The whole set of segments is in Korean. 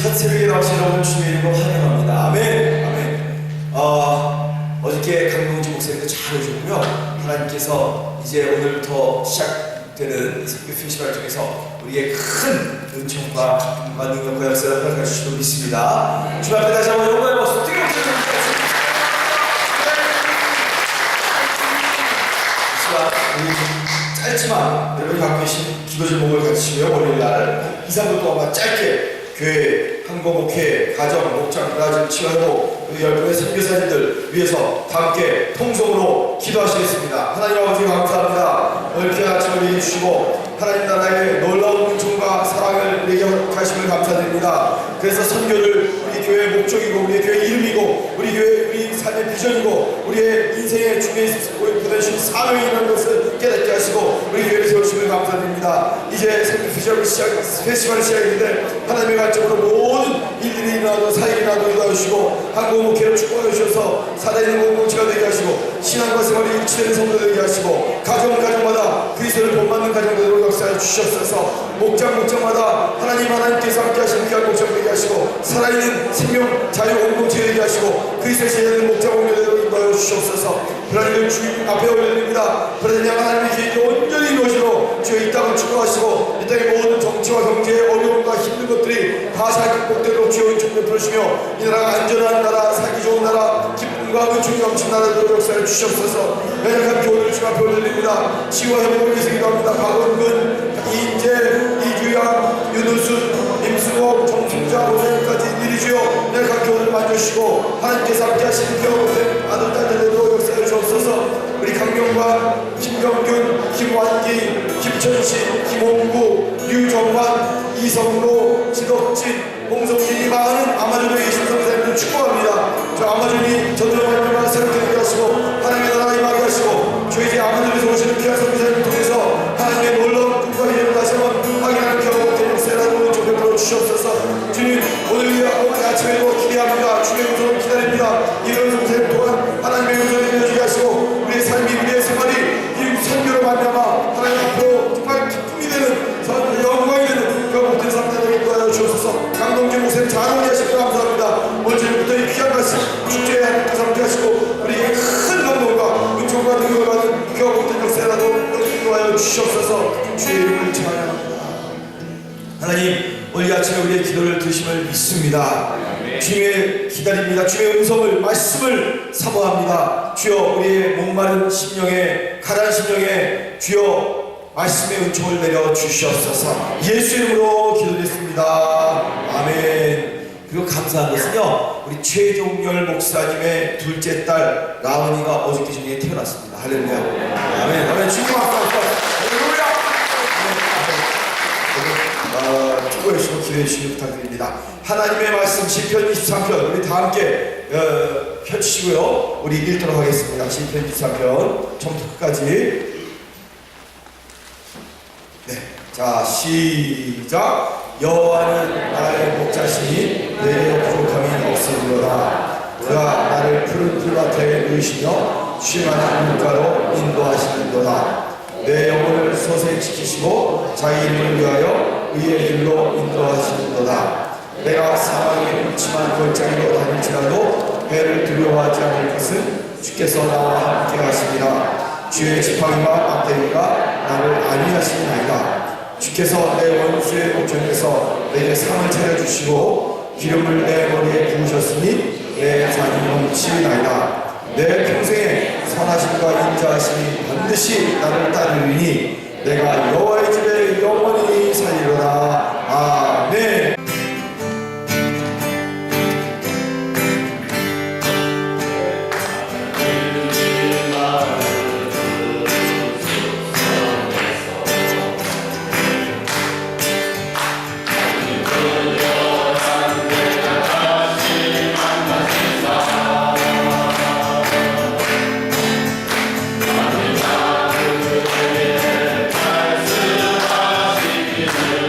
첫 새벽에 나오신 여러분 주님의 이름으로 환영합니다. 아멘. 아멘. 어저께 강동지 목사님도 잘 오셨고요. 하나님께서 이제 오늘부터 시작되는 성교 페스티벌 중에서 우리의 큰 은총과 기쁨과 능력과 역사를 허락해 주시고 믿습니다. 주님 앞에 다시 한번 영광의 박수 뜨겁게 드리겠습니다. 우리 짧지만 여러분이 갖고 계신 기도 제목을 가지시며 월요일날 2~3분 동안 짧게 교회, 한국목회, 가정, 목장, 브라질, 치유하고 우리 여러분의 선교사님들 위해서 다 함께 통성으로 기도하시겠습니다. 하나님 아버지 감사합니다. 이렇게 아침 우리 주시고 하나님 나라의 놀라운 은총과 사랑을 우리에게 하심을 감사드립니다. 그래서 선교를 우리 교회의 목적이고 우리 교회의 이름이고 우리 교회 우리 삶의 비전이고 우리의 인생의 중에 보내주신 사명이라는 것을 깨닫게 하시고 우리 교회를 세우심을 감사드립니다. 이제 선교 페스티벌이 시작했는데 하나님의 관점으로 모든 일들이 일어나도 사역이 일어나도 인도하시고 한국 목회를 축복해 주셔서 살아있는 공동체가 되게 하시고 신앙과 생활이 일치되는 성도 되게 하시고 가정마다 그리스도를 본받는 가정들로 역사해 주셨어서 목장마다 하나님께서 함께 하시는 귀한 목장 되게 하시고 살아있는 생명 자유 공동체 되게 하시고 그리스도의 제자된 목장 공동체로 인도하여 주시옵소서. 하나님을 주님 앞에 올려드립니다. 그러나 하나님의 계획이 온전히 이루어지도록 주여 이 땅을 축복하시고 이 땅의 모든 정치와 경제의 어려움과 힘든 것들이 다 잘 극복되도록 주여 은총 베풀으시며 이 나라가 안전한 나라, 살기 좋은 나라, 기쁨과 은총이 넘치는 나라로 역사해 주시옵소서. 연약한 교회를 주님 앞에 올려드립니다. 치유와 회복을 위해서 기도합니다. 박원근, 이인재, 이주양, 윤우순, 임승호, 정승자, 오늘까지 미리 주여 연약한 교회를 만져주시고 하나님께서 함께 하시는 교회된 아들, 딸들로 역사해 주옵소서. 우리 강경관, 김경균, 김완기, 김천식, 김홍구, 유정환, 이성로, 지덕진, 홍성진이 많은 아마존에 계신 성사님들 축복합니다. 저 아마존이 전도마님과 새롭게 되게 하시고 하나님의 나라 임하게 하시고 저 이제 아마존에서 오시는 귀한 성사님을 통해서 하나님의 놀라운 꿈과 이름을 다시 한번 확인하는 경험을 되는 세라도 좀 베풀어 주시옵소서. 주님 오늘 아침에도 기대합니다. 주님의 음성을 기다립니다. 이런 성사님 또한 하나님의 음성을 들려주게 하시고 우리의 삶이 우리의 생활이 이 선교로 만나마 하나님 앞으로 정말 기쁨이 되는 영광이 되는 그런 모든 삶들을 인도하여 주옵소서. 강동지 목사님 잘 오게 하시고 감사합니다. 오늘 저녁부터 이 귀한 말씀 축제에 하나님께서 함께 하시고 우리에게 큰 감동과 은총과 능력을 받는 그런 모든 역사라도 인도하여 주시옵소서. 주의 이름을 찬양합니다. 하나님 오늘 아침에 우리의 기도를 들으심을 믿습니다. 주님의 기다립니다. 주의 음성을 말씀을 사모합니다. 주여 우리의 목마른 심령에 가난 심령에 주여 말씀의 은총을 내려 주시옵소서. 예수 이름으로 기도드렸습니다. 아멘. 그리고 감사한 것은요 우리 최종열 목사님의 둘째 딸 라은이가 어저께 저녁에 태어났습니다. 할렐루야. 아멘. 아멘. 주님 할렐루야. 축복해 주시고 기도해 주시기 부탁드립니다. 하나님의 말씀 시편 23편 우리 다 함께 펼치시고요 우리 읽도록 하겠습니다. 시편 23편 처음부터 끝까지. 네, 자 시작. 여호와는 나의 목자시니 내게 부족함이 없으리로다. 그가 나를 푸른 풀밭에 누이시며 쉼하는 물가로 인도하시는도다. 내 영혼을 서서히 지키시고 자기 이름을 위하여 의의 길로 인도하시는도다. 내가 사망의 음침한 골짜기로 다닐지라도 배를 두려워하지 않을 것은 주께서 나와 함께 하시니라. 주의 지팡이와 막대기가 나를 안위하시니이다. 주께서 내 원수의 목전에서 내게 상을 차려주시고 기름을 내 머리에 부으셨으니 내 잔이 넘치나이다. 내 평생에 선하심과 인자하심이 반드시 나를 따르리니 내가 여호와의 집에 영원히 살리로다. 아멘. Yeah.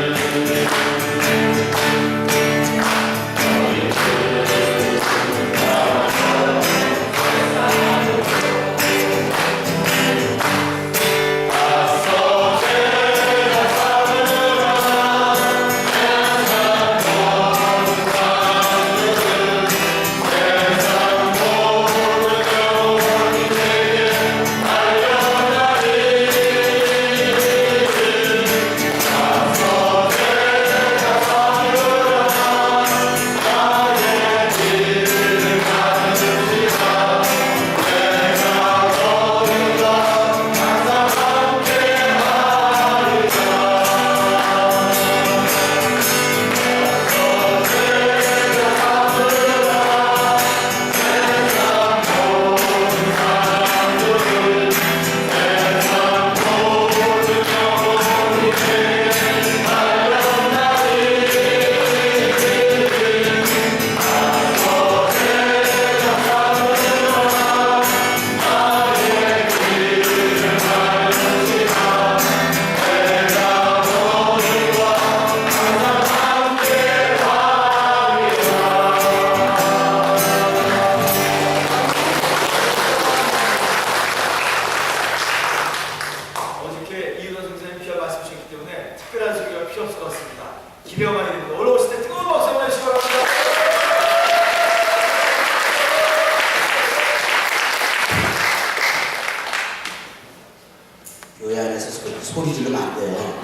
소리 지르면 안 돼요.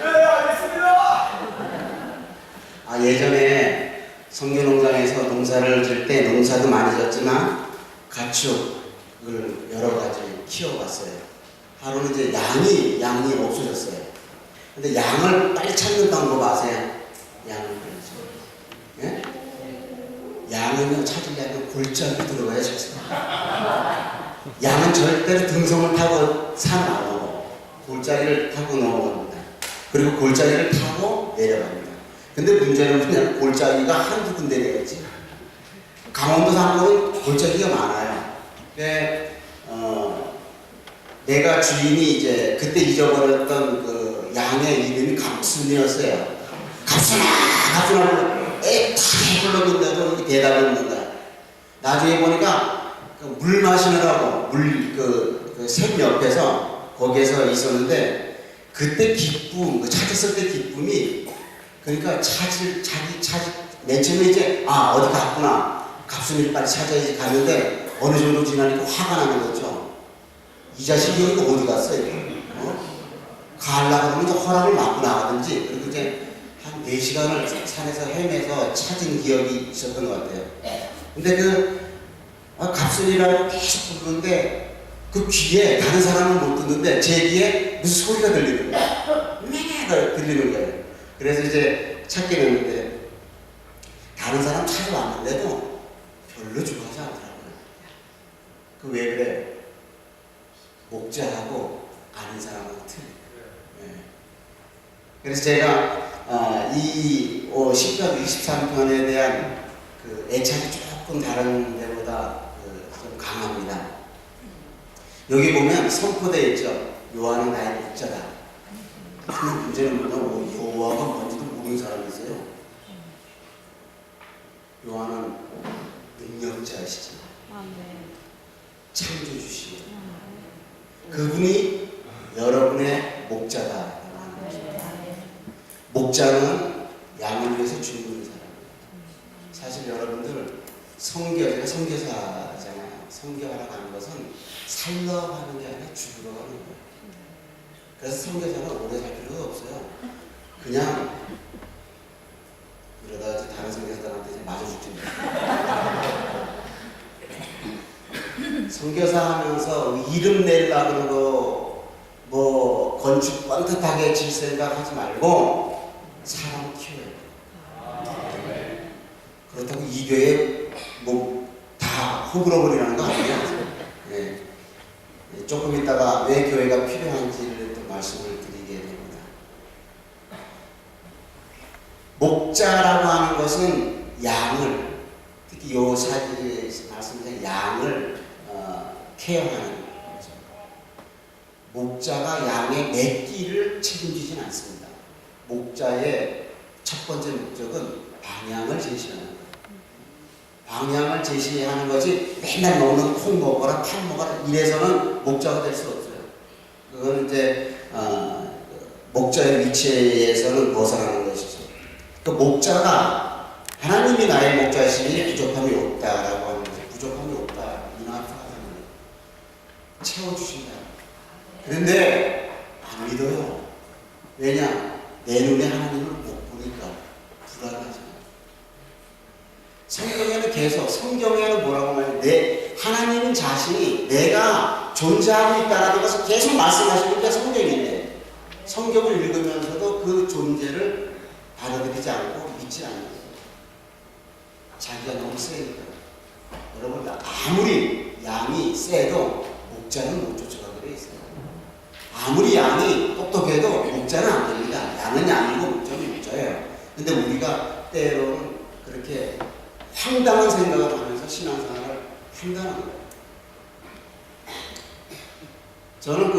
네, 알겠습니다. 예전에 성교농장에서 농사를 질 때 농사도 많이 졌지만 가축을 여러 가지 키워봤어요. 하루는 이제 양이 없어졌어요. 근데 양을 빨리 찾는 방법 아세요? 양을 예? 양은요 찾으려면 골짜기 들어가야 찾습니다. 양은 절대로 등성을 타고 산 안 오고 골짜기를 타고 넘어갑니다. 그리고 골짜기를 타고 내려갑니다. 근데 문제는 그냥 골짜기가 한두 군데 되겠지. 강원도 산골은 골짜기가 많아요. 내가 주인이 이제 그때 잊어버렸던 그 양의 이름이 갑순이었어요. 갑순아 애타게 불렀는데도 대답을 못한다. 나중에 보니까 물 마시느라고 샘 옆에서 거기에서 있었는데 그때 기쁨, 찾았을 때 기쁨이 그러니까 맨 처음에 이제 어디 갔구나 갑순이를 빨리 찾아야지 갔는데 어느 정도 지나니까 화가 나는 거죠. 이 자식이 여기 어디 갔어? 가려고 그러면 허락을 맞고 나가든지 그리고 이제 한 4시간을 산에서 헤매서 찾은 기억이 있었던 것 같아요. 근데 갑순이라고 계속 부르는데 그 귀에 다른 사람은 못 듣는데 제 귀에 무슨 소리가 들리는 거예요. 들리는 거예요. 그래서 이제 찾게 됐는데 다른 사람 찾아왔는데도 별로 좋아하지 않더라고요. 왜 그래? 목자하고 아는 사람하고 틀려요. 네. 그래서 제가 이 10편 23편에 대한 그 애착이 조금 다른 데보다 좀 강합니다. 여기 보면 선포되어 있죠. 요한은 나의 목자다. 그 문제는 요한은 뭔지도 모르는 사람이 있어요. 요한은 능력자이시죠. 창조주시죠. 그분이 여러분의 목자다. 목자는 양을 위해서 죽는 사람입니다. 사실 여러분들 제가 선교사잖아요. 선교하러 가는 것은 살러 가는 게 아니라 죽으러 가는 거예요. 그래서 선교사는 오래 살 필요가 없어요. 그냥 이러다 이제 다른 선교사들한테 이제 맞아 죽지. 선교사 하면서 이름 내려고 그러고 뭐 건축 뻔듯하게 질 생각 하지 말고 사람 키워요. 그렇다고 이 교회 뭐 다 허물어버리라는 거 아니에요. 네. 조금 있다가 왜 교회가 필요한지를 또 말씀을 드리게 됩니다. 목자라고 하는 것은 양을, 특히 요 사진에 말씀드린 양을 케어하는 거죠. 목자가 양의 몇 끼를 책임지진 않습니다. 목자의 첫 번째 목적은 방향을 제시하는 거예요. 방향을 제시하는 거지 맨날 먹는 콩 먹어라 팥 먹어라 이래서는 목자가 될 수 없어요. 그거는 이제 목자의 위치에서는 벗어나는 것이죠. 그 목자가 하나님이 나의 목자이시니 부족함이 없다라고 하는 거죠. 부족함이 없다. 채워주신다. 그런데 안 믿어요. 왜냐? 내 눈에 하나님을 못 보니까 불안하잖아요. 성경에는 뭐라고 말해요? 하나님 자신이 내가 존재하고 있다는 것을 계속 말씀하시는 게 성경인데 성경을 읽으면서도 그 존재를 받아들이지 않고 믿지 않는 거예요. 자기가 너무 세니까. 여러분 아무리 양이 세도 목자는 못 쫓아가게 돼 있어요. 아무리 양이 똑똑해도 목자는 안 됩니다. 양은 양이고 목자는 목자예요. 근데 우리가 때로는 그렇게 황당한 생각을 하면서 신앙생활을 한다는 거예요. 저는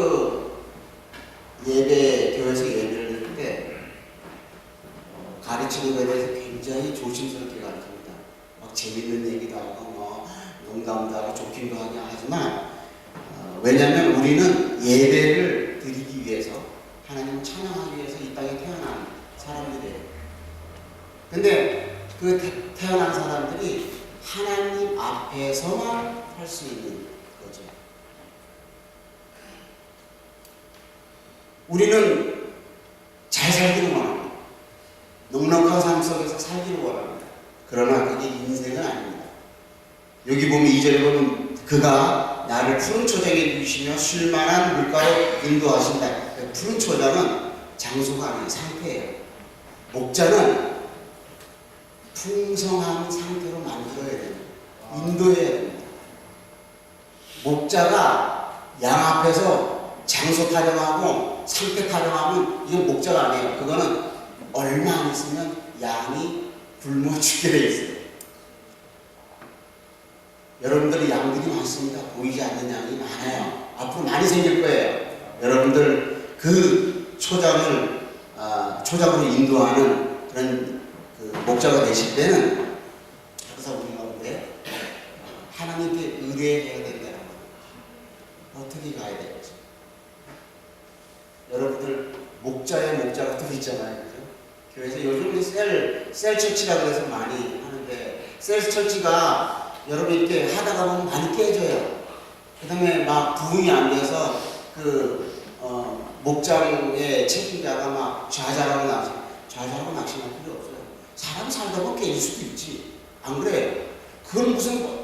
교회에서 예배를 할 때 가르치는 것에 대해서 굉장히 조심스럽게 가르칩니다. 막 재밌는 얘기도 하고 농담도 하고 좋기도 하지만 왜냐하면 우리는 예배를 드리기 위해서 하나님을 찬양하기 위해서 이 땅에 태어난 사람들이에요. 근데 그 태어난 사람들이 하나님 앞에서만 할 수 있는 거죠. 우리는 잘 살기를 원합니다. 넉넉한 삶 속에서 살기를 원합니다. 그러나 그게 인생은 아닙니다. 여기 보면 2절에 보면 그가 나를 푸른 초장에 누이시며 쉴만한 물가로 인도하신다. 푸른 초장은 장소가 아니에요. 상태예요. 목자는 풍성한 상태로 만들어야 됩니다. 인도해야 됩니다. 목자가 양 앞에서 장소 타령하고 상태 타령하면 이건 목자가 아니에요. 그거는 얼마 안 있으면 양이 굶어 죽게 돼 있어요. 여러분들이 양들이 많습니다. 보이지 않는 양이 많아요. 앞으로 많이 생길 거예요. 여러분들 그 초장으로 인도하는 그런 그 목자가 되실 때는 항상 우리가 왜 하나님께 의뢰해야 된다는 거예요. 어떻게 가야 되겠죠? 여러분들 목자의 목자가 또 있잖아요. 그죠? 교회에서 요즘 셀 처치라고 해서 많이 하는데 셀 처치가 여러분 이렇게 하다가 보면 많이 깨져요. 그 다음에 막 부응이 안 돼서 목장의 책임자가 막 좌절하고 낙심할 필요 없어요. 사람이 살다 보면 깨질 수도 있지. 안 그래요? 그건 무슨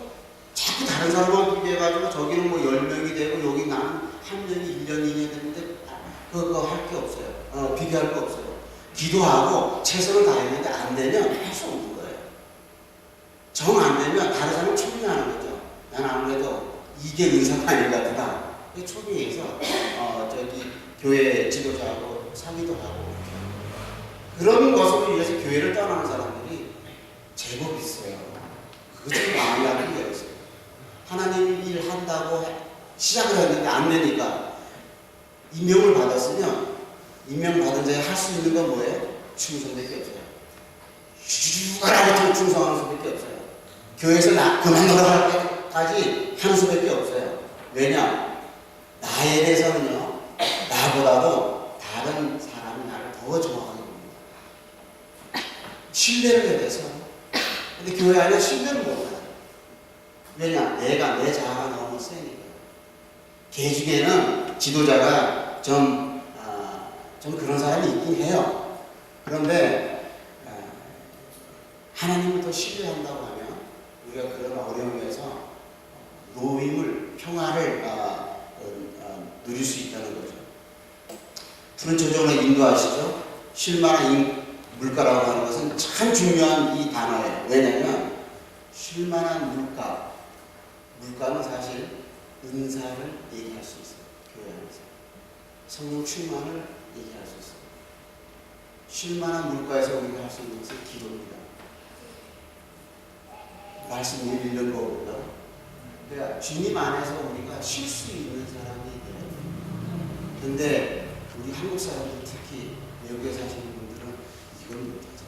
자꾸 다른 사람하고 비교해가지고 저기는 뭐 10명이 되고 여기 나는 한 명이 1년, 2년 됐는데 그거 할 게 없어요. 비교할 거 없어요. 기도하고 최선을 다했는데 안 되면 할 수 없는 거예요. 정 안 되면 다른 사람을 초빙하는 거죠. 난 아무래도 이게 의사가 아닌 것 같다. 초빙해서 저기 교회 지도자하고 상의도 하고 그런 것으로 인해서 교회를 떠나는 사람들이 제법 있어요. 그것이 마음이 아픈 게 있어요. 하나님 일 한다고 시작을 했는데 안 되니까 임명을 받았으면 임명받은 자에 할 수 있는 건 뭐예요? 충성밖에 없어요. 휴가라고 충성하는 수밖에 없어요. 교회에서 그만둬라 할 때까지 하는 수밖에 없어요. 왜냐? 나에 대해서는요, 나보다도 다른 사람이 나를 더 정확하게 봅니다. 신뢰를 해야 돼서. 근데 교회 안에 신뢰를 못해요. 왜냐? 내 자아가 너무 세니까. 개 중에는 지도자가 좀 그런 사람이 있긴 해요. 그런데 하나님을 더 신뢰한다고 하면 우리가 그런 어려움에서 노임을, 평화를 누릴 수 있다는 거죠. 푸른 초장으로 인도하시죠. 쉴만한 물가라고 하는 것은 참 중요한 이 단어예요. 왜냐하면 쉴만한 물가는 사실 은사를 얘기할 수 있어요. 교회 안에서 성령 충만을 얘기할 수 있어요. 쉴만한 물가에서 우리가 할 수 있는 것은 기도입니다. 말씀 읽는 거고요. 그러니까 주님 안에서 우리가 쉴 수 있는 사람이 돼요. 근데 우리 한국 사람들 특히 외국에 사시는 분들은 이걸 못하죠.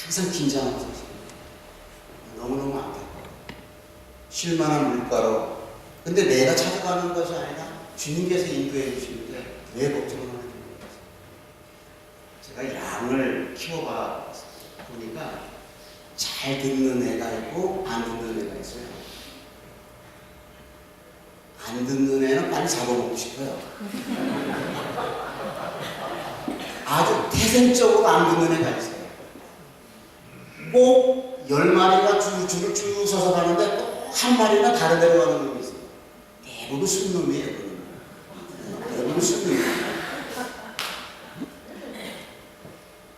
항상 긴장하고 사시는 너무너무 안타까워요. 쉴만한 물가로. 근데 내가 찾아가는 것이 아니라 주님께서 인도해 주시는데 왜 걱정을 하는 거예요? 제가 양을 키워봐 보니까 잘 듣는 애가 있고 안 듣는 애가 있어요. 안 듣는 애는 빨리 잡아먹고 싶어요. 아주 태생적으로 안 듣는 애가 있어요. 꼭 10마리가 줄을 쭉 서서 가는데 또 한 마리가 다른 데로 가는 놈이 있어요. 대부분 순놈이에요. 대부분 순놈이에요.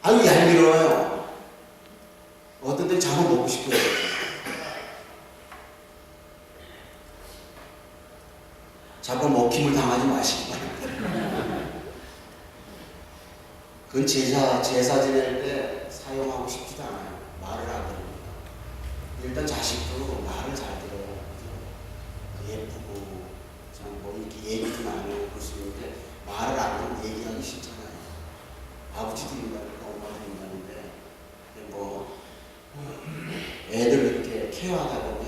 아유 얄미워요. 어떤 때 잡아먹고 싶어요. 잡아먹힘을 당하지 마시기 바랍니다. 그건 제사 지낼 때 사용하고 싶지도 않아요. 말을 안 들으니까. 일단 자식도 말을 잘 들어요. 예쁘고 참 뭐 이렇게 얘기도 나누고 그럴 수 있는데 말을 안 하면 얘기하기 싫잖아요. 아버지도 인간이고 엄마도 인간인데 뭐 애들 이렇게 케어하다 보면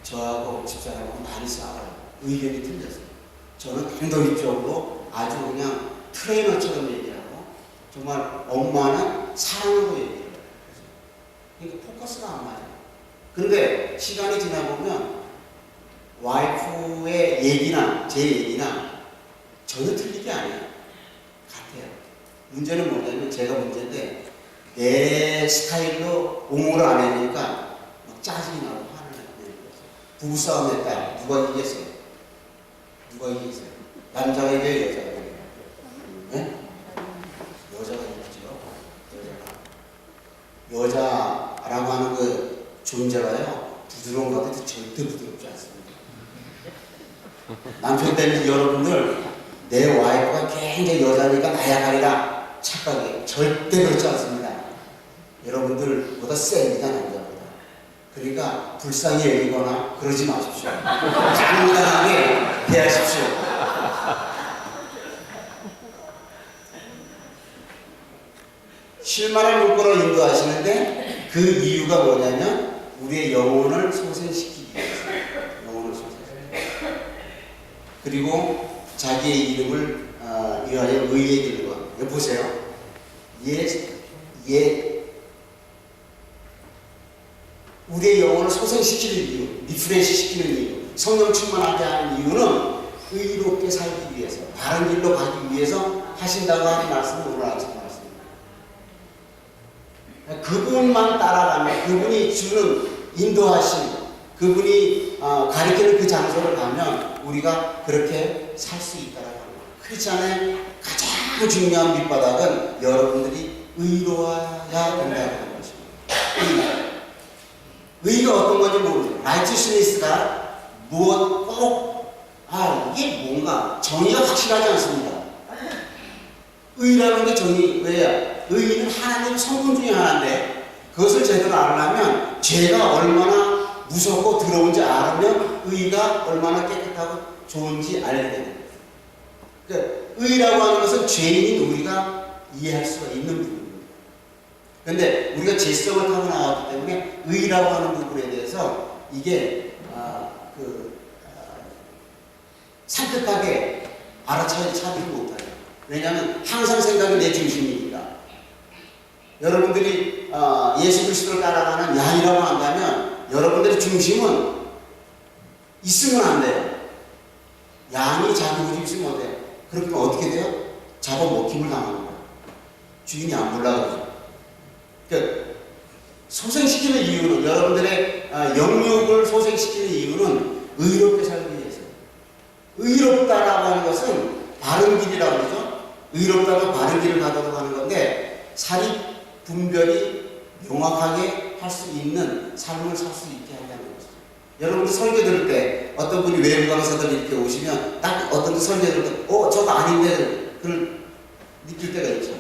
저하고 집사람하고 많이 싸워요. 의견이 틀렸어요. 저는 행동적으로 아주 그냥 트레이너처럼 얘기하고 정말 엄마는 사랑으로 얘기해요. 그러니까 포커스가 안 맞아요. 근데 시간이 지나보면 와이프의 얘기나 제 얘기나 전혀 틀린 게 아니에요. 문제는 뭐냐면 제가 문제인데 내 스타일로 옹호를 안 해주니까 막 짜증이 나고 화를 내는 거죠. 부부싸움 했다. 누가 이겼어요? 누가 이겼어요? 남자가 이겨요? 여자가 이겨요? 네? 여자가 이기죠. 여자라고 하는 그 존재가요, 부드러운 것 같아도 절대 부드럽지 않습니다. 남편 때문에 여러분들, 내 와이프가 굉장히 여자니까 나약하리라 착각이에요. 절대 그렇지 않습니다. 여러분들보다 셉니다, 남자보다. 그러니까 불쌍히 여기거나 그러지 마십시오. 당당하게 대하십시오. 실만한 물건을 인도하시는데 그 이유가 뭐냐면 우리의 영혼을 소생시키기 위해서. 영혼을 소생시키기 위해서. 그리고 자기의 이름을 위하여 의뢰해드리는 것. 여기 보세요. 우리의 영혼을 소생시키는 이유, 리프레시 시키는 이유, 성령 충만하게 하는 이유는 의롭게 살기 위해서, 바른 길로 가기 위해서 하신다고 하는 말씀을 오늘 아침 말씀입니다. 그분만 따라가면, 그분이 주는 인도하심, 그분이 가리키는 그 장소를 가면 우리가 그렇게 살 수 있다라는 거예요. 크리스찬의 가장 중요한 밑바닥은 여러분들이 의로워야 된다는 것입니다. 의가 어떤 건지 모르죠. righteousness가 무엇 이게 뭔가 정의가 확실하지 않습니다. 의라는 게 정의, 왜야? 의는 하나님 성분 중에 하나인데 그것을 제대로 알려면 죄가 얼마나 무섭고 더러운지 알으면 의가 얼마나 깨끗하고 좋은지 알게 됩니다. 그러니까 의라고 하는 것은 죄인인 우리가 이해할 수가 있는 부분입니다. 그런데 우리가 죄성을 타고 나왔기 때문에 의라고 하는 부분에 대해서 이게 산뜻하게 알아차지 못해요. 왜냐하면 항상 생각이 내 중심이니까. 여러분들이 예수 그리스도를 따라가는 양이라고 한다면 여러분들의 중심은 있으면 안 돼요. 양이 자기 고집 있으면 안 돼요. 그렇게 어떻게 돼요? 잡아먹힘을 당하는 거예요. 주인이 안 불러가지고. 그러니까 소생시키는 이유는, 여러분들의 영육을 소생시키는 이유는 의롭게 살기 위해서. 의롭다라고 하는 것은 바른 길이라고 그러죠. 의롭다고 바른 길을 가도록 하는 건데 사리 분별이 명확하게 할 수 있는 삶을 살 수 있게 한다는 것이죠. 여러분들 설교 들을 때 어떤 분이 외부 강사들 이렇게 오시면 딱 어떤 설교 들을 때 저거 아닌데 그걸 느낄 때가 있죠.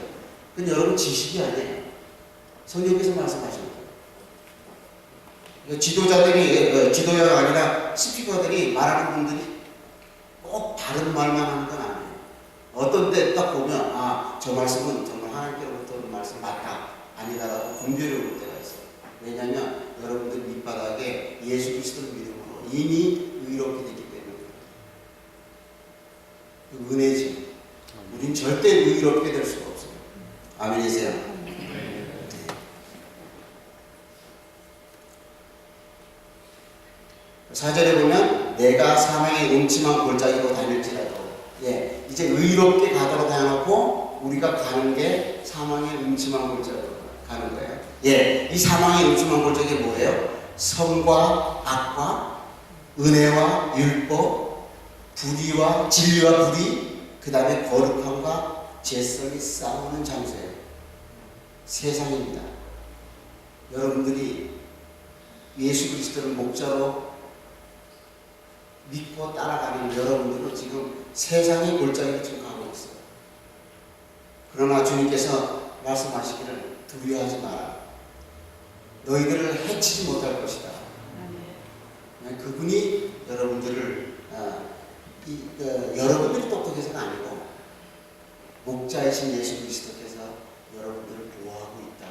근데 여러분 지식이 아니에요. 성령께서 말씀하시는 거예요. 지도자들이, 지도자가 아니라 스피커들이 말하는 분들이 꼭 바른 말만 하는 건 아니에요. 어떤 때 딱 보면 저 말씀은 정말 하나님께로부터 오는 말씀 맞다, 아니다라고 분별이 올 때가 있어요. 왜냐하면 여러분들 밑바닥에 예수 그리스도를 믿음으로 이미 의롭게 됐기 때문에. 그 은혜지. 우린 절대 의롭게 될 수가 없어요. 아멘이세요? 4절에 보면 내가 사망의 음침한 골짜기로 다닐지라도, 이제 의롭게 가도록 해놓고 우리가 가는 게 사망의 음침한 골짜기로 가는 거예요. 이 사망의 음침한 골짜기가 뭐예요? 선과 악과 은혜와 율법, 불의와 진리와 불의, 그 다음에 거룩함과 죄성이 싸우는 장소예요. 세상입니다. 여러분들이 예수 그리스도를 목자로 믿고 따라가는 여러분들은 지금 세상의 골짜기로 지금 가고 있어요. 그러나 주님께서 말씀하시기를 두려워하지 마라. 너희들을 해치지 못할 것이다. 그분이 여러분들을 여러분들이 똑똑해서가 아니고 목자이신 예수 그리스도께서 여러분들을 보호하고 있다.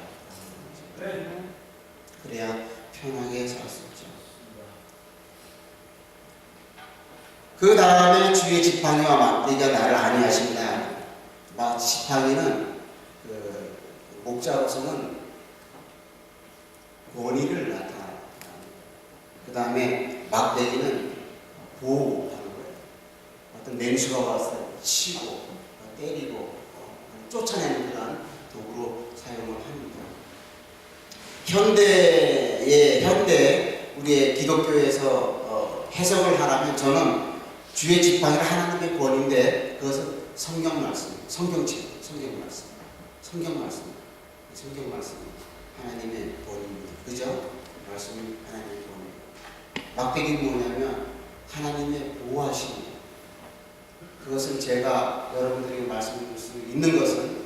그래야 편하게 살 수 있죠. 그 다음에 주의 지팡이와 막대기가 나를 안위하신다. 지팡이는 목자로서는 권위를 나타내요. 그 다음에 막대기는 보호하는 거예요. 어떤 맹수가 와서 치고 때리고 쫓아내는 그런 도구로 사용을 합니다. 현대 우리의 기독교에서 해석을 하라면 저는 주의 지팡이는 하나님의 권위인데 그것은 성경 말씀, 성경책, 성경 말씀 하나님의 권위입니다. 그죠? 말씀이 하나님의 권위. 막대기는 뭐냐면 하나님의 보호하심이에요. 그것은 제가 여러분들에게 말씀드릴 수 있는 것은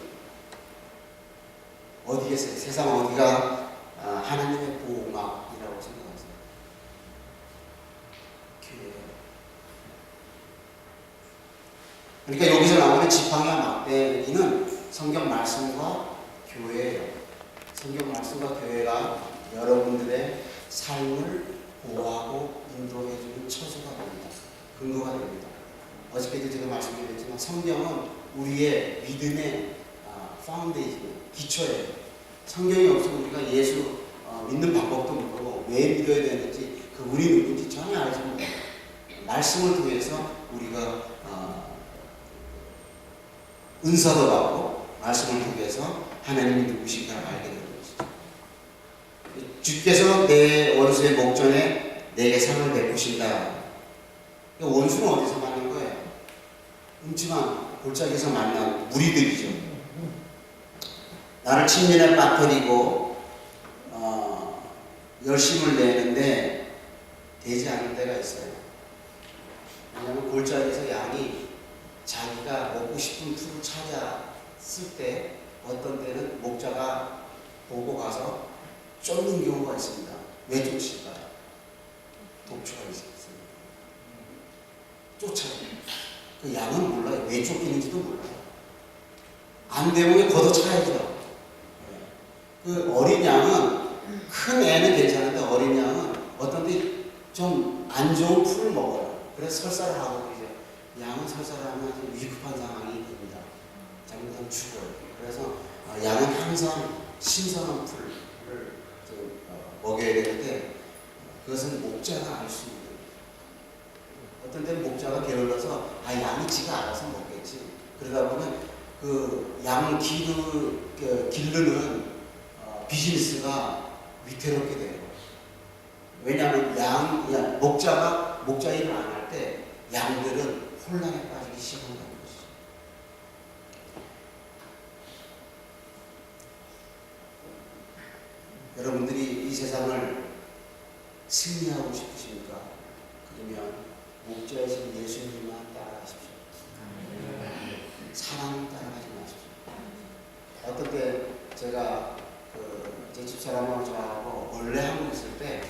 어디에서 세상 어디가 하나님의 보호막이라고 생각하세요? 교회예요. 그러니까 여기서 나오는 지팡이와 막대기는 성경 말씀과 교회예요. 성경 말씀과 교회가 여러분들의 삶을 보호하고 인도해주는 처소가 됩니다. 근거가 됩니다. 어저께도 제가 말씀드렸지만 성경은 우리의 믿음의 파운데이션, 기초예요. 성경이 없으면 우리가 예수 믿는 방법도 모르고 왜 믿어야 되는지 그분이 누군지 전혀 알지 못해요. 말씀을 통해서 우리가 은사도 받고 말씀을 통해서 하나님이 누구신가를 알게 되는 것이죠. 주께서 내 원수의 목전에 내게 상을 베푸신다. 원수는 어디서 만난 거예요? 음침한 골짜기에서 만난 무리들이죠. 나를 침륜에 빠뜨리고 열심을 내는데 되지 않은 데가 있어요. 왜냐하면 골짜기에서 양이 자기가 먹고 싶은 풀을 찾았을 때 어떤 때는 목자가 보고 가서 쫓는 경우가 있습니다. 왜 쫓을까요? 독초가 있습니다. 쫓아요. 그 양은 몰라요. 왜 쫓기는지도 몰라요. 안 되면 걷어차야죠. 그 어린 양은, 큰 애는 괜찮은데 어린 양은 어떤 데 좀 안 좋은 풀을 먹어요. 그래서 설사를 하고 이제 양은 설사를 하면 아주 위급한 상황이 됩니다. 잘못하면 죽어요. 그래서 양은 항상 신선한 풀을 먹여야 되는데 그것은 목자가 알 수 있는. 어떤 때는 목자가 게을러서 양이 지가 알아서 먹겠지. 그러다 보면 그 양을 기르는 비즈니스가 위태롭게 돼요. 왜냐하면 목자가 목자 일을 안 할 때 양들은 혼란에 빠지기 시작한다는 것이죠. 여러분들이 이 세상을 승리하고 싶으십니까? 그러면 목자이신 예수님만 따라가십시오. 사랑 따라가지 마십시오. 어떤 때 제가 제 집사람하고 저하고 원래 한국 있을 때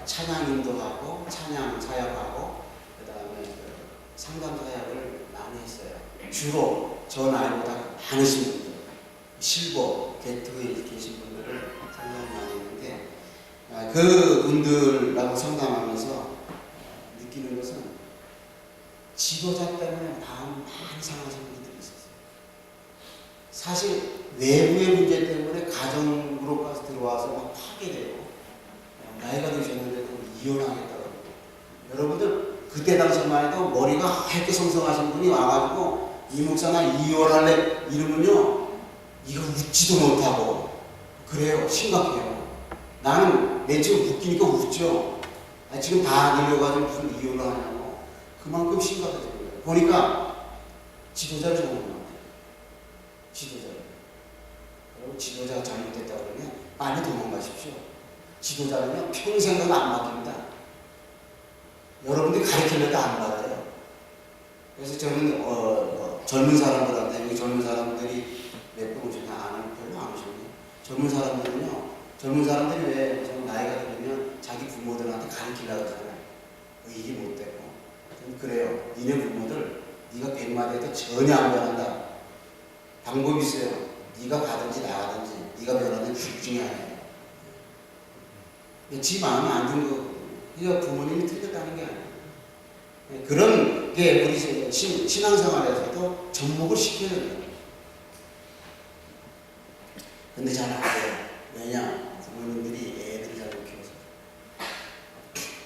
찬양 인도하고 찬양 사역하고 그 다음에 상담 사역을 많이 했어요. 주로 저 나이보다 많으신 분들, 실버 게트웨이 계신 분들을 상담을 많이 했는데 그 분들하고 상담하면서 느끼는 것은 지도자 때문에 마음 많이 상하신 분들이 있었어요. 사실 외부의 문제 때문에 가정으로까지 들어와서 막 파괴되고 나이가 드셨는데도 이혼하겠다고. 여러분들 그때 당시만 해도 머리가 하얗게 성성하신 분이 와가지고 이 목사나 이혼할래 이러면요 이거 웃지도 못하고 그래요. 심각해요. 나는 맨 처음 웃기니까 웃죠. 지금 다 늘려가지고 무슨 이혼을 하냐고. 그만큼 심각해져요. 보니까 지도자를 좋은 것 같아요. 지도자가 잘못됐다 그러면 빨리 도망가십시오. 지도자는요 평생은 안 바뀝니다. 여러분들이 가르치려도 안 받아요. 그래서 저는 젊은 사람들한테, 여기 젊은 사람들이 몇 분 오시나 아는 별로 안 오시네요. 젊은 사람들이 왜 좀 나이가 들면 자기 부모들한테 가르치려고 하잖아요. 이게 못 되고. 그래요. 니네 부모들 네가 100마디 해도 전혀 안 변한다. 방법이 있어요. 네가 가든지 나가든지 네가 변하는 둘 중에 하나예요. 지 마음에 안 든 거, 그러니까 부모님이 틀렸다는 게 아니에요. 그런 게 우리 신앙생활에서도 접목을 시켜야 돼요. 근데 잘 안 돼요. 왜냐? 부모님들이 애들 잘못 키워서.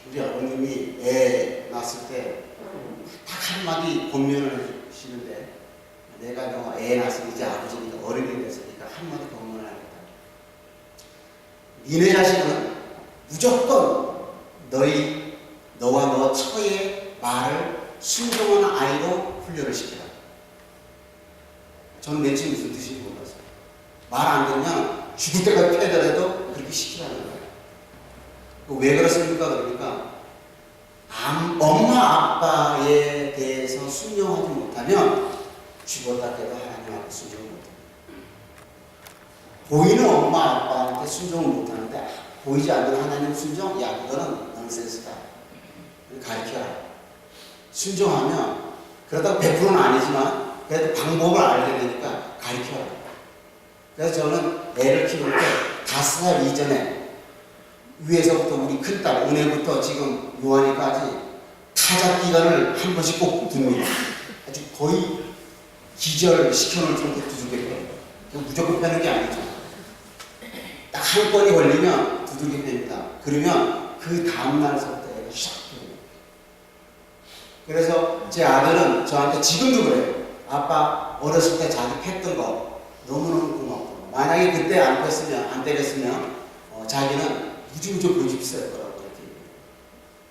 우리 아버님이 애 낳았을 때 딱 한마디 권면을 하시는데 내가 너 애 낳았으니 이제 아버지니까 어른이 됐으니까 한마디 건면을 하겠다. 니네 자식은 무조건 너와 너 처의 말을 순종하는 아이로 훈련을 시켜라. 저는 맨 처음 무슨 뜻인지 몰랐어요. 말 안 듣면 죽을 때까지 패더라도 그렇게 시키라는 거예요. 왜 그렇습니까? 그러니까 엄마 아빠에 대해서 순종하지 못하면 죽었다 깨도 하나님 앞에 순종을 못합니다. 보이는 엄마 아빠한테 순종을 못하는데 보이지 않는 하나님 순종? 야, 그거는 넌센스다. 가르쳐라. 순종하면 그러다가 100%는 아니지만 그래도 방법을 알게 되니까 가르쳐라. 그래서 저는 애를 키울 때 5살 이전에 위에서부터 우리 큰딸 은혜부터 지금 요한이까지 타작 기간을 한 번씩 꼭 둡니다. 아주 거의 기절시켜놓을 정도로 두들겨 패요. 무조건 패는 게 아니죠. 딱 한 건이 걸리면 두들겨 팹니다. 그러면 그 다음날서부터 애가 시작해요. 그래서 제 아들은 저한테 지금도 그래요. 아빠 어렸을 때 자기 팼던 거 너무너무 고맙고, 만약에 그때 안 때렸으면 자기는 무지무지 고집스러울 거라고 그렇게 얘기해요.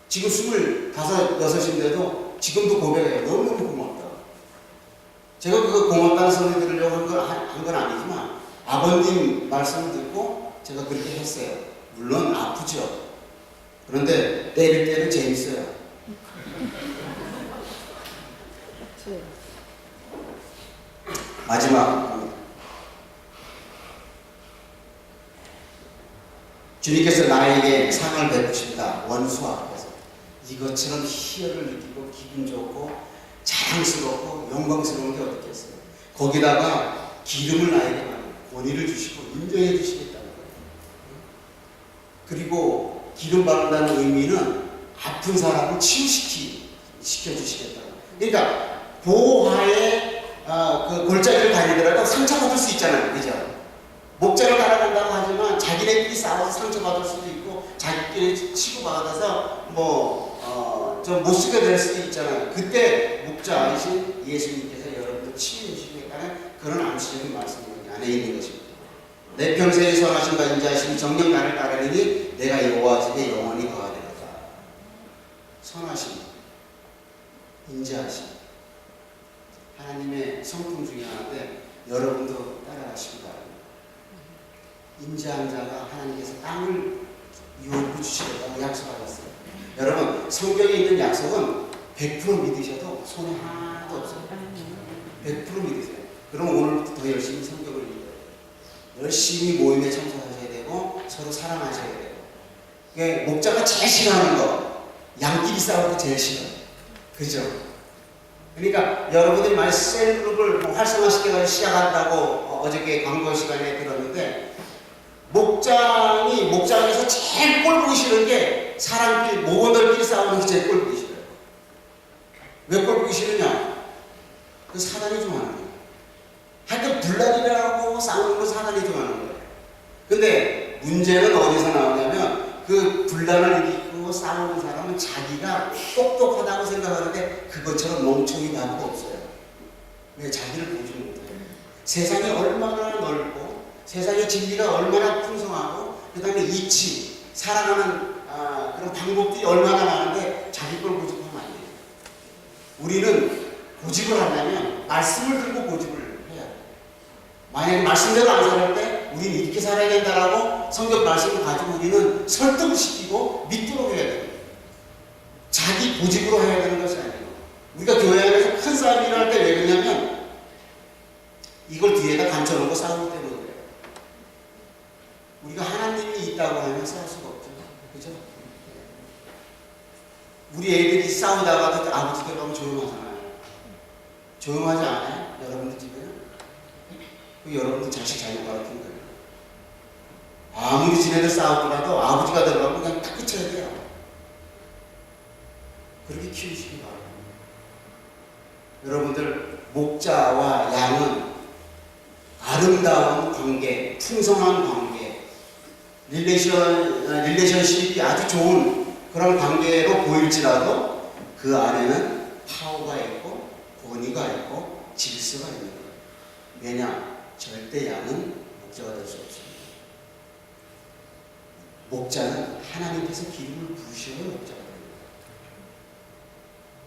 지금 25, 6인데도 지금도 고백해요. 너무너무 고맙다. 제가 그거 고맙다는 소리 들으려고 한 건 아니지만 아버님 말씀을 듣고 제가 그렇게 했어요. 물론 아프죠. 그런데 때릴 때는 재밌어요. 마지막 주님께서 나에게 상을 베푸십니다. 원수 앞에서 이것처럼 희열을 느끼고 기분 좋고 자랑스럽고 영광스러운 게 어떻겠어요. 거기다가 기름을 나에게 권위를 주시고 인정해 주시겠다는 거예요. 그리고 기름 바른다는 의미는 아픈 사람을 치유시켜주시겠다는 거예요. 그러니까 보화에 그 골짜기를 다니더라도 상처받을 수 있잖아요. 그죠? 목자를 따라간다고 하지만 자기네끼리 싸워서 상처받을 수도 있고 자기끼리 치고받아서 좀 못쓰게 될 수도 있잖아요. 그때 목자이신 예수님께서 여러분들 치유해 주시겠다는 그런 안수적인 말씀이 안에 있는 것입니다. 내 평생에 선하신가 인자하신 정녕 나를 따르니 내가 여호와 집에 영원히 거하리로다. 선하심, 인자하심, 하나님의 성품 중에 하나인데 여러분도 따라가시기 바랍니다. 인자한 자가 하나님께서 땅을 유업으로 주시겠다고 약속하셨어요. 여러분, 성경에 있는 약속은 100% 믿으셔도 손해 하나도 없어요. 100% 믿으세요. 그럼 오늘부터 더 열심히 성경을 읽어요. 열심히 모임에 참석하셔야 되고 서로 사랑하셔야 돼요. 그게 목자가 제일 싫어하는 거, 양끼리 싸울 때 제일 싫어요. 그죠? 그러니까 여러분들이 만약 셀그룹을 활성화시켜서 시작한다고 어저께 광고 시간에 들었는데 목장에서 제일 꼴 보기 싫은 게 사람끼리 모건들끼리 싸우는 게 제일 꼴 보기 싫어요. 왜 꼴 보기 싫으냐? 그 사단이 좋아하는 거예요. 하여튼 분란이라고 싸우는 거 사단이 좋아하는 거예요. 근데 문제는 어디서 나오냐면 그 분란을 일으키고 싸우는 사람은 자기가 똑똑하다고 생각하는데 그것처럼 멍청이 바보가 없어요. 왜? 자기를 보지 못해요. 세상이 얼마나 넓고 세상의 진리가 얼마나 풍성하고 그 다음에 이치, 살아가는 그런 방법들이 얼마나 많은데 자기 걸 고집하면 안 돼요. 우리는 고집을 하려면 말씀을 들고 고집을 해야 돼요. 만약에 말씀대로 안 살을 때 우리는 이렇게 살아야 된다라고 성경 말씀을 가지고 우리는 설득을 시키고 믿도록 해야 돼요. 자기 고집으로 해야 되는 것이 아니에요. 우리가 교회 안에서 큰 싸움이 일어날 때 왜 그러냐면 이걸 뒤에다 감춰놓고 싸우기 때문에 그래요. 우리가 하나님이 있다고 하면 싸울 수가 없죠. 그죠? 우리 애들이 싸우다가도 아버지들 가면 조용하잖아요. 조용하지 않아요? 여러분들 집에는? 여러분들 자식 잘못 가르친 거예요. 아무리 지네들 싸우더라도 아버지가 들어가면 그냥 딱 끝쳐야 돼요. 그렇게 키우시기 바랍니다. 여러분들 목자와 양은 아름다운 관계, 풍성한 관계, 릴레이션십이 아주 좋은 그런 관계로 보일지라도 그 안에는 파워가 있고 권위가 있고 질서가 있는 거예요. 왜냐? 절대 양은 목자가 될 수 없습니다. 목자는 하나님께서 기름을 부으셔야 목자가 됩니다.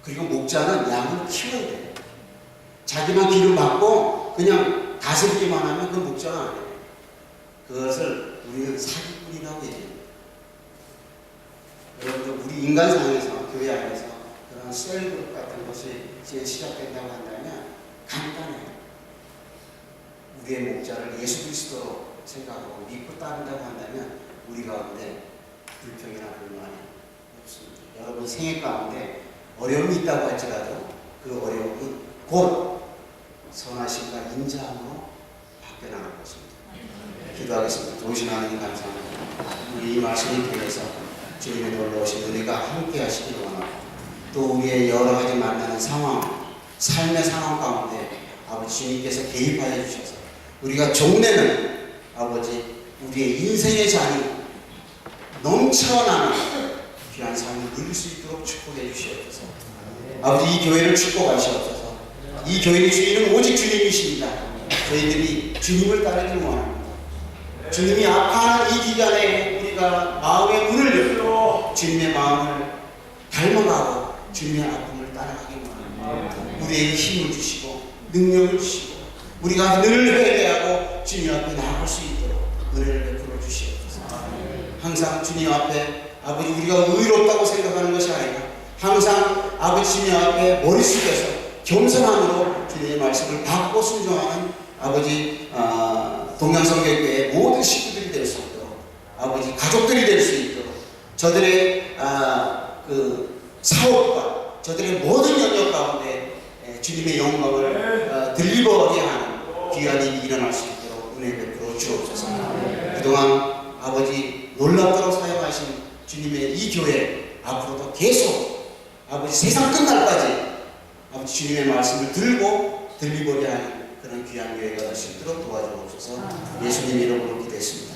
그리고 목자는 양을 키워야 돼요. 자기만 기름 받고 그냥 다스리기만 하면 그 목자가 아니에요. 그것을 우리는 사기꾼이라고 얘기합니다. 여러분들 우리 인간상에서 교회 안에서 그런 셀그룹 같은 것이 이제 시작된다고 한다면 간단해요. 우리의 목자를 예수 그리스도로 생각하고 믿고 따른다고 한다면 우리 가운데 불평이나 불만이 없습니다. 여러분 생애 가운데 어려움이 있다고 할지라도 그 어려움은 곧 선하심과 인자함으로 바뀌어나갈 것입니다. 기도하겠습니다. 좋으신 하나님 감사합니다. 우리 이 말씀을 통해서 주님의 놀라우신 은혜가 함께 하시기를 원하고 또 우리의 여러 가지 만나는 상황, 삶의 상황 가운데 아버지 주님께서 개입하여 주셔서 우리가 종래는 아버지 우리의 인생의 잔이 넘쳐나는 귀한 삶을 누릴 수 있도록 축복해 주시옵소서. 아버지 이 교회를 축복하시옵소서. 이 교회의 주인은 오직 주님이십니다. 저희들이 주님을 따르기를 원합니다. 주님이 아파하는 이 기간에 우리가 마음의 문을 열고 주님의 마음을 닮아가고 주님의 아픔을 따라가기를 원합니다. 우리에게 힘을 주시고 능력을 주시고 우리가 늘 회개하고 주님 앞에 나아갈 수 있도록 은혜를 베풀어 주시옵소서. 항상 주님 앞에 아버지 우리가 의롭다고 생각하는 것이 아니라 항상 아버지 주님 앞에 머리 숙여서 겸손함으로 주님의 말씀을 받고 순종하는 아버지 동양성결교회의 모든 식구들이 될 수 있도록 아버지 가족들이 될 수 있도록 저들의 그 사업과 저들의 모든 영역 가운데 주님의 영광을 들리버리게 하는 귀한 일이 일어날 수 있도록 은혜 베풀어 주옵소서. 그동안 아버지 놀랍도록 사용하신 주님의 이 교회 앞으로도 계속 아버지 세상 끝날까지 아버지 주님의 말씀을 들고 들리버리게 하는 그런 귀한 교회가 될 수 있도록 도와주옵소서. 예수님 이름으로 기도했습니다.